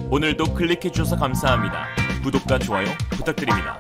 오늘도 클릭해주셔서 감사합니다. 구독과 좋아요 부탁드립니다.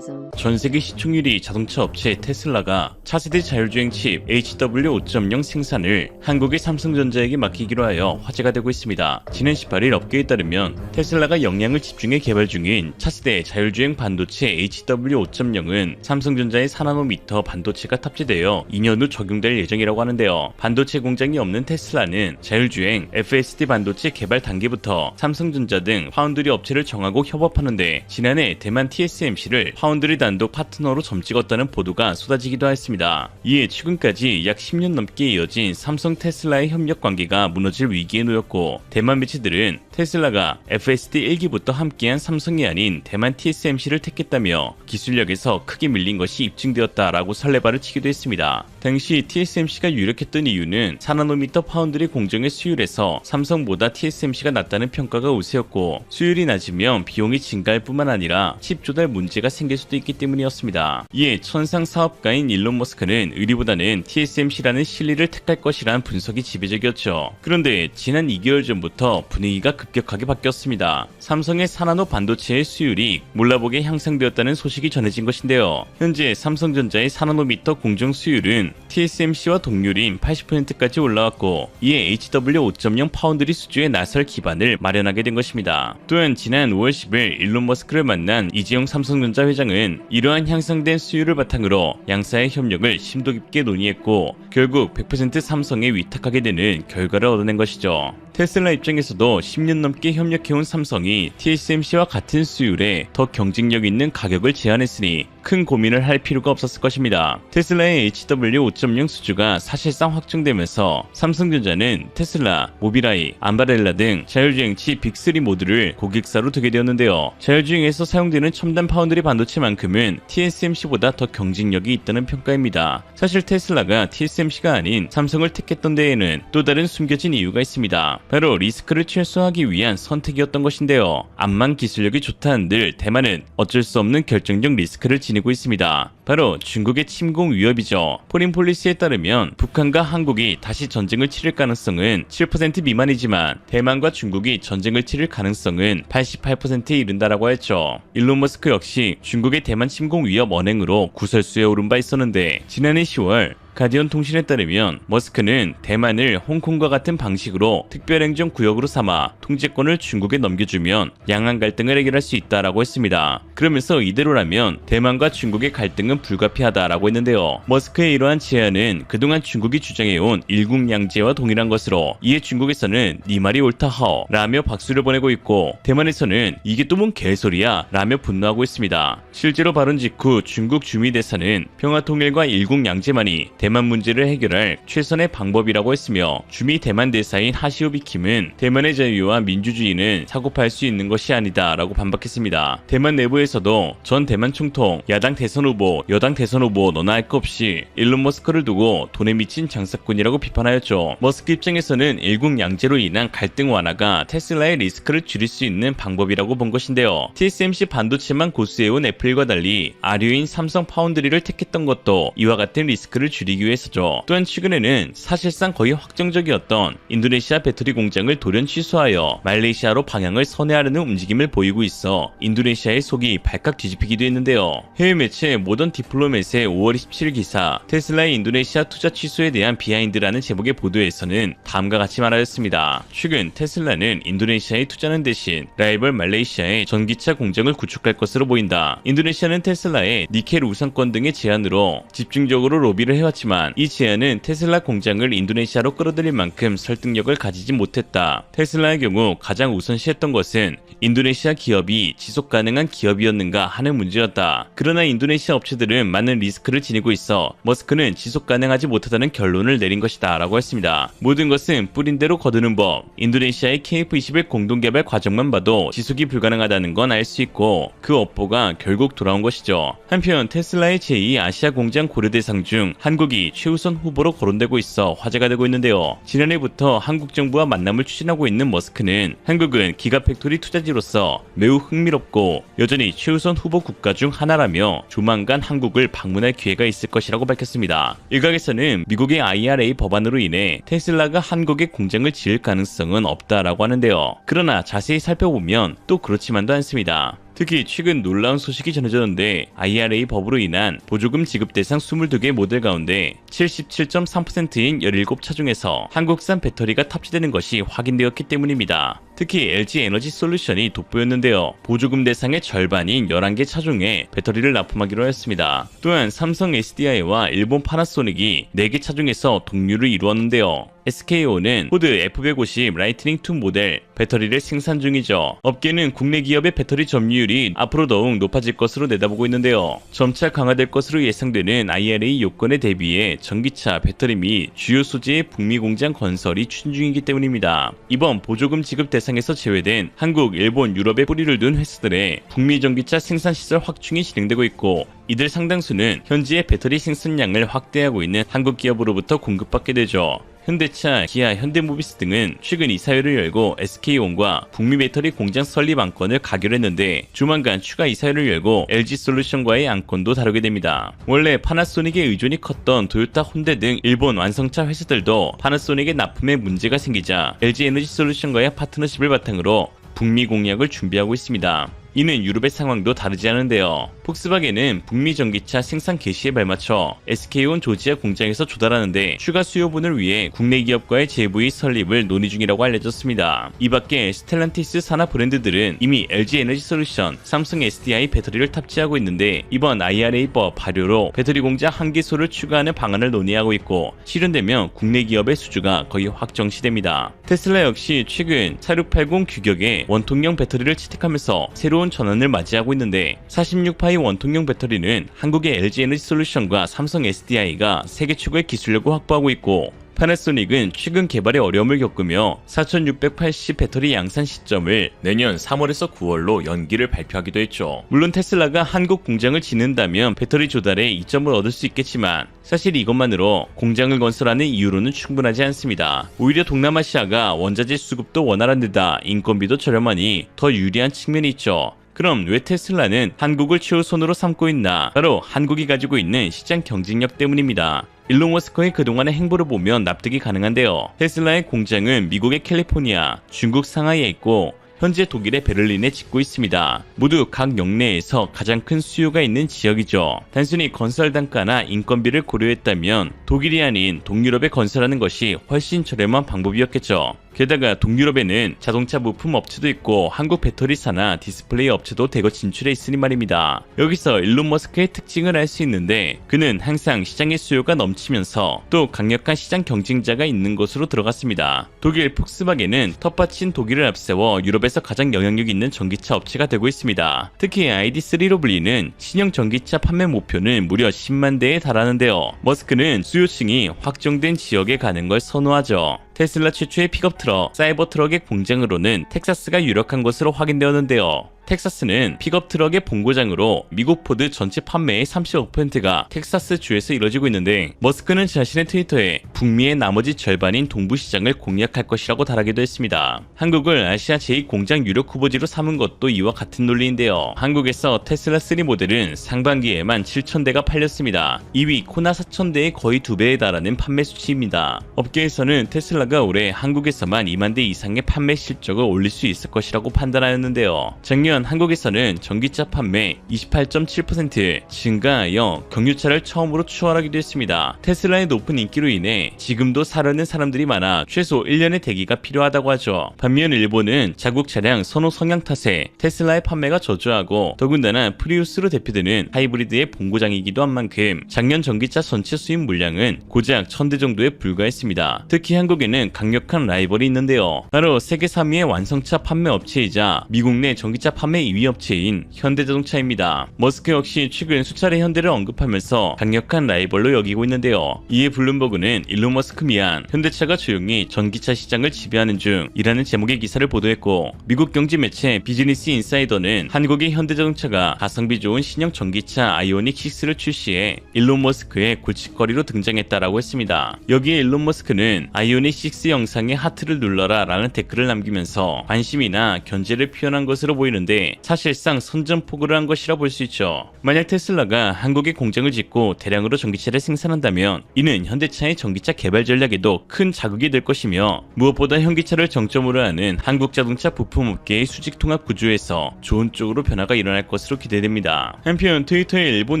전 세계 시총률이 자동차 업체 테슬라가 차세대 자율주행 칩 HW5.0 생산을 한국의 삼성전자에게 맡기기로 하여 화제가 되고 있습니다. 지난 18일 업계에 따르면 테슬라가 역량을 집중해 개발 중인 차세대 자율주행 반도체 HW5.0은 삼성전자의 4나노미터 반도체가 탑재되어 2년 후 적용될 예정이라고 하는데요. 반도체 공장이 없는 테슬라는 자율주행 FSD 반도체 개발 단계부터 삼성전자 등 파운드리 업체를 정하고 협업하는데 지난해 대만 TSMC를 파운드리 단독 파트너로 점찍었다는 보도가 쏟아지기도 했습니다. 이에 최근까지 약 10년 넘게 이어진 삼성 테슬라의 협력 관계가 무너질 위기에 놓였고 대만 매체들은 테슬라가 FSD 1기부터 함께한 삼성이 아닌 대만 TSMC를 택했다며 기술력에서 크게 밀린 것이 입증되었다라고 설레발을 치기도 했습니다. 당시 TSMC가 유력했던 이유는 4나노미터 파운드리 공정의 수율에서 삼성보다 TSMC가 낮다는 평가가 우세였고 수율이 낮으면 비용이 증가할 뿐만 아니라 칩 조달 문제가 생길 수도 있기 때문이었습니다. 이에 천상 사업가인 일론 머스크는 의리보다는 TSMC라는 실리를 택할 것이란 분석이 지배적이었죠. 그런데 지난 2개월 전부터 분위기가 급격하게 바뀌었습니다. 삼성의 4나노 반도체의 수율이 몰라보게 향상되었다는 소식이 전해진 것인데요. 현재 삼성전자의 4나노미터 공정 수율은 TSMC와 동률인 80%까지 올라왔고 이에 HW5.0 파운드리 수주에 나설 기반을 마련하게 된 것입니다. 또한 지난 5월 10일 일론 머스크를 만난 이재용 삼성전자 회장은 이러한 향상된 수율을 바탕으로 양사의 협력을 심도 깊게 논의했고 결국 100% 삼성에 위탁하게 되는 결과를 얻어낸 것이죠. 테슬라 입장에서도 10년 넘게 협력해온 삼성이 TSMC와 같은 수율에 더 경쟁력 있는 가격을 제안했으니 큰 고민을 할 필요가 없었을 것입니다. 테슬라의 HW5.0 수주가 사실상 확정되면서 삼성전자는 테슬라, 모비라이, 암바렐라 등 자율주행치 빅3 모두를 고객사로 두게 되었는데요. 자율주행에서 사용되는 첨단 파운드리 반도체만큼은 TSMC보다 더 경쟁력이 있다는 평가입니다. 사실 테슬라가 TSMC가 아닌 삼성을 택했던 데에는 또 다른 숨겨진 이유가 있습니다. 바로 리스크를 최소화하기 위한 선택이었던 것인데요. 암만 기술력이 좋다 한들 대만은 어쩔 수 없는 결정적 리스크를 지니고 있습니다. 바로 중국의 침공 위협이죠. 포린 폴리시에 따르면 북한과 한국이 다시 전쟁을 치를 가능성은 7% 미만이지만 대만과 중국이 전쟁을 치를 가능성은 88%에 이른다라고 했죠. 일론 머스크 역시 중국의 대만 침공 위협 언행으로 구설수에 오른 바 있었는데 지난해 10월 가디언 통신에 따르면 머스크는 대만을 홍콩과 같은 방식으로 특별행정구역으로 삼아 통제권을 중국에 넘겨주면 양안 갈등을 해결할 수 있다라고 했습니다. 그러면서 이대로라면 대만과 중국의 갈등은 불가피하다라고 했는데요. 머스크의 이러한 제안은 그동안 중국이 주장해온 일국양제와 동일한 것으로 이에 중국에서는 네 말이 옳다 하오 라며 박수를 보내고 있고 대만에서는 이게 또 뭔 개소리야 라며 분노하고 있습니다. 실제로 발언 직후 중국 주미대사는 평화통일과 일국양제만이 대만 문제를 해결할 최선의 방법이라고 했으며 주미 대만 대사인 하시오비 킴은 대만의 자유와 민주주의는 사고팔 수 있는 것이 아니다 라고 반박했습니다. 대만 내부에서도 전 대만 총통, 야당 대선 후보, 여당 대선 후보 너나 할 것 없이 일론 머스크를 두고 돈에 미친 장사꾼이라고 비판하였죠. 머스크 입장에서는 일국양제로 인한 갈등 완화가 테슬라의 리스크를 줄일 수 있는 방법이라고 본 것인데요. TSMC 반도체만 고수해온 애플과 달리 아류인 삼성 파운드리를 택했던 것도 이와 같은 리스크를 줄이기 위해서죠. 또한 최근에는 사실상 거의 확정적이었던 인도네시아 배터리 공장을 돌연 취소하여 말레이시아로 방향을 선회하려는 움직임을 보이고 있어 인도네시아의 속이 발칵 뒤집히기도 했는데요. 해외 매체 모던 디플로맷의 5월 27일 기사 테슬라의 인도네시아 투자 취소에 대한 비하인드라는 제목의 보도에서는 다음과 같이 말하였습니다. 최근 테슬라는 인도네시아에 투자하는 대신 라이벌 말레이시아에 전기차 공장을 구축할 것으로 보인다. 인도네시아는 테슬라의 니켈 우상권 등의 제안으로 집중적으로 로비를 해왔지만 이 제안은 테슬라 공장을 인도네시아로 끌어들일 만큼 설득력을 가지지 못했다. 테슬라의 경우 가장 우선시했던 것은 인도네시아 기업이 지속 가능한 기업이었는가 하는 문제였다. 그러나 인도네시아 업체들은 많은 리스크를 지니고 있어 머스크는 지속 가능하지 못하다는 결론을 내린 것이다 라고 했습니다. 모든 것은 뿌린 대로 거두는 법. 인도네시아의 KF21 공동개발 과정만 봐도 지속이 불가능하다는 건 알 수 있고 그 업보가 결국 돌아온 것이죠. 한편 테슬라의 제2 아시아 공장 고려 대상 중 한국이 한국이 최우선 후보로 거론되고 있어 화제가 되고 있는데요. 지난해부터 한국 정부와 만남을 추진하고 있는 머스크는 한국은 기가팩토리 투자지로서 매우 흥미롭고 여전히 최우선 후보 국가 중 하나라며 조만간 한국을 방문할 기회가 있을 것이라고 밝혔습니다. 일각에서는 미국의 IRA 법안으로 인해 테슬라가 한국에 공장을 지을 가능성은 없다라고 하는데요. 그러나 자세히 살펴보면 또 그렇지만도 않습니다. 특히 최근 놀라운 소식이 전해졌는데 IRA 법으로 인한 보조금 지급 대상 22개 모델 가운데 77.3%인 17차 중에서 한국산 배터리가 탑재되는 것이 확인되었기 때문입니다. 특히 LG 에너지 솔루션이 돋보였는데요. 보조금 대상의 절반인 11개 차종에 배터리를 납품하기로 했습니다. 또한 삼성 SDI와 일본 파나소닉이 4개 차종에서 동류를 이루었는데요. SK온은 포드 F150 라이트닝 2 모델 배터리를 생산 중이죠. 업계는 국내 기업의 배터리 점유율이 앞으로 더욱 높아질 것으로 내다보고 있는데요. 점차 강화될 것으로 예상되는 IRA 요건에 대비해 전기차, 배터리 및 주요 소재의 북미 공장 건설이 추진 중이기 때문입니다. 이번 보조금 지급 대상에서 제외된 한국, 일본, 유럽에 뿌리를 둔 회사들의 북미 전기차 생산 시설 확충이 진행되고 있고 이들 상당수는 현지의 배터리 생산량을 확대하고 있는 한국 기업으로부터 공급받게 되죠. 현대차, 기아, 현대모비스 등은 최근 이사회를 열고 SK온과 북미 배터리 공장 설립 안건을 가결했는데 조만간 추가 이사회를 열고 LG솔루션과의 안건도 다루게 됩니다. 원래 파나소닉의 의존이 컸던 도요타, 혼대 등 일본 완성차 회사들도 파나소닉의 납품에 문제가 생기자 LG에너지솔루션과의 파트너십을 바탕으로 북미 공약을 준비하고 있습니다. 이는 유럽의 상황도 다르지 않은데요. 폭스바겐은 북미 전기차 생산 개시에 발맞춰 SK온 조지아 공장에서 조달하는데 추가 수요분을 위해 국내 기업과의 JV 설립을 논의 중이라고 알려졌습니다. 이 밖에 스텔란티스 산하 브랜드들은 이미 LG 에너지 솔루션, 삼성 SDI 배터리를 탑재하고 있는데 이번 IRA법 발효로 배터리 공장 1개소를 추가하는 방안을 논의하고 있고 실현되면 국내 기업의 수주가 거의 확정시됩니다. 테슬라 역시 최근 4680 규격의 원통형 배터리를 채택하면서 새로운 전환을 맞이하고 있는데 46파이 원통형 배터리는 한국의 LG 에너지 솔루션과 삼성 SDI가 세계 최고의 기술력을 확보하고 있고 파나소닉은 최근 개발에 어려움을 겪으며 4680 배터리 양산 시점을 내년 3월에서 9월로 연기를 발표하기도 했죠. 물론 테슬라가 한국 공장을 짓는다면 배터리 조달에 이점을 얻을 수 있겠지만 사실 이것만으로 공장을 건설하는 이유로는 충분하지 않습니다. 오히려 동남아시아가 원자재 수급도 원활한 데다 인건비도 저렴하니 더 유리한 측면이 있죠. 그럼 왜 테슬라는 한국을 최우선으로 삼고 있나? 바로 한국이 가지고 있는 시장 경쟁력 때문입니다. 일론 머스크의 그동안의 행보를 보면 납득이 가능한데요. 테슬라의 공장은 미국의 캘리포니아, 중국 상하이에 있고 현재 독일의 베를린에 짓고 있습니다. 모두 각 영내에서 가장 큰 수요가 있는 지역이죠. 단순히 건설 단가나 인건비를 고려했다면 독일이 아닌 동유럽에 건설하는 것이 훨씬 저렴한 방법이었겠죠. 게다가 동유럽에는 자동차 부품 업체도 있고 한국 배터리사나 디스플레이 업체도 대거 진출해 있으니 말입니다. 여기서 일론 머스크의 특징을 알 수 있는데 그는 항상 시장의 수요가 넘치면서 또 강력한 시장 경쟁자가 있는 곳으로 들어갔습니다. 독일 폭스바겐은 텃밭인 독일을 앞세워 유럽에서 가장 영향력 있는 전기차 업체가 되고 있습니다. 특히 ID3로 불리는 신형 전기차 판매 목표는 무려 10만 대에 달하는데요. 머스크는 수요층이 확정된 지역에 가는 걸 선호하죠. 테슬라 최초의 픽업 트럭, 사이버 트럭의 공장으로는 텍사스가 유력한 것으로 확인되었는데요. 텍사스는 픽업 트럭의 본고장으로 미국 포드 전체 판매의 35%가 텍사스 주에서 이뤄지고 있는데 머스크는 자신의 트위터에 북미의 나머지 절반인 동부 시장을 공략할 것이라고 달하기도 했습니다. 한국을 아시아 제2공장 유력 후보지로 삼은 것도 이와 같은 논리인데요. 한국에서 테슬라 3 모델은 상반기에만 7,000대가 팔렸습니다. 2위 코나 4,000대의 거의 2배에 달하는 판매 수치입니다. 업계에서는 테슬라가 올해 한국에서만 2만 대 이상의 판매 실적을 올릴 수 있을 것이라고 판단하였는데요. 작년 한국에서는 전기차 판매 28.7% 증가하여 경유차를 처음으로 추월하기도 했습니다. 테슬라의 높은 인기로 인해 지금도 사려는 사람들이 많아 최소 1년의 대기가 필요하다고 하죠. 반면 일본은 자국 차량 선호 성향 탓에 테슬라의 판매가 저조하고 더군다나 프리우스로 대표되는 하이브리드의 본고장이기도 한 만큼 작년 전기차 전체 수입 물량은 고작 1,000대 정도에 불과했습니다. 특히 한국에는 강력한 라이벌이 있는데요. 바로 세계 3위의 완성차 판매 업체이자 미국 내 전기차 판매 판매 2위 업체인 현대자동차입니다. 머스크 역시 최근 수차례 현대를 언급하면서 강력한 라이벌로 여기고 있는데요. 이에 블룸버그는 일론 머스크 미안, 현대차가 조용히 전기차 시장을 지배하는 중이라는 제목의 기사를 보도했고, 미국 경제 매체 비즈니스 인사이더는 한국의 현대자동차가 가성비 좋은 신형 전기차 아이오닉 6를 출시해 일론 머스크의 골칫거리로 등장했다라고 했습니다. 여기에 일론 머스크는 아이오닉 6 영상에 하트를 눌러라 라는 댓글을 남기면서 관심이나 견제를 표현한 것으로 보이는데, 사실상 선전포고를 한 것이라 볼 수 있죠. 만약 테슬라가 한국에 공장을 짓고 대량으로 전기차를 생산한다면 이는 현대차의 전기차 개발 전략에도 큰 자극이 될 것이며, 무엇보다 현기차를 정점으로 하는 한국 자동차 부품업계의 수직 통합 구조에서 좋은 쪽으로 변화가 일어날 것으로 기대됩니다. 한편 트위터의 일본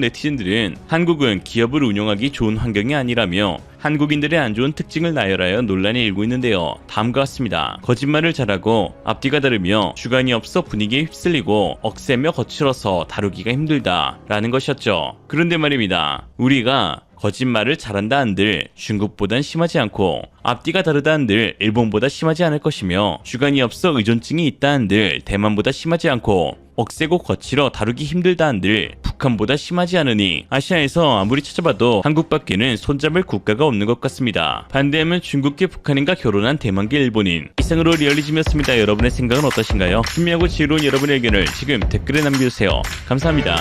네티즌들은 한국은 기업을 운영하기 좋은 환경이 아니라며 한국인들의 안 좋은 특징을 나열하여 논란이 일고 있는데요. 다음과 같습니다. 거짓말을 잘하고 앞뒤가 다르며 주관이 없어 분위기에 휩쓸리고 억세며 거칠어서 다루기가 힘들다 라는 것이었죠. 그런데 말입니다. 우리가 거짓말을 잘한다 한들 중국보단 심하지 않고, 앞뒤가 다르다 한들 일본보다 심하지 않을 것이며, 주관이 없어 의존증이 있다 한들 대만보다 심하지 않고, 억세고 거칠어 다루기 힘들다 한들 북한보다 심하지 않으니 아시아에서 아무리 찾아봐도 한국밖에는 손잡을 국가가 없는 것 같습니다. 반대하면 중국계 북한인과 결혼한 대만계 일본인. 이상으로 리얼리즘이었습니다. 여러분의 생각은 어떠신가요? 신미하고 지혜로운 여러분의 의견을 지금 댓글에 남겨주세요. 감사합니다.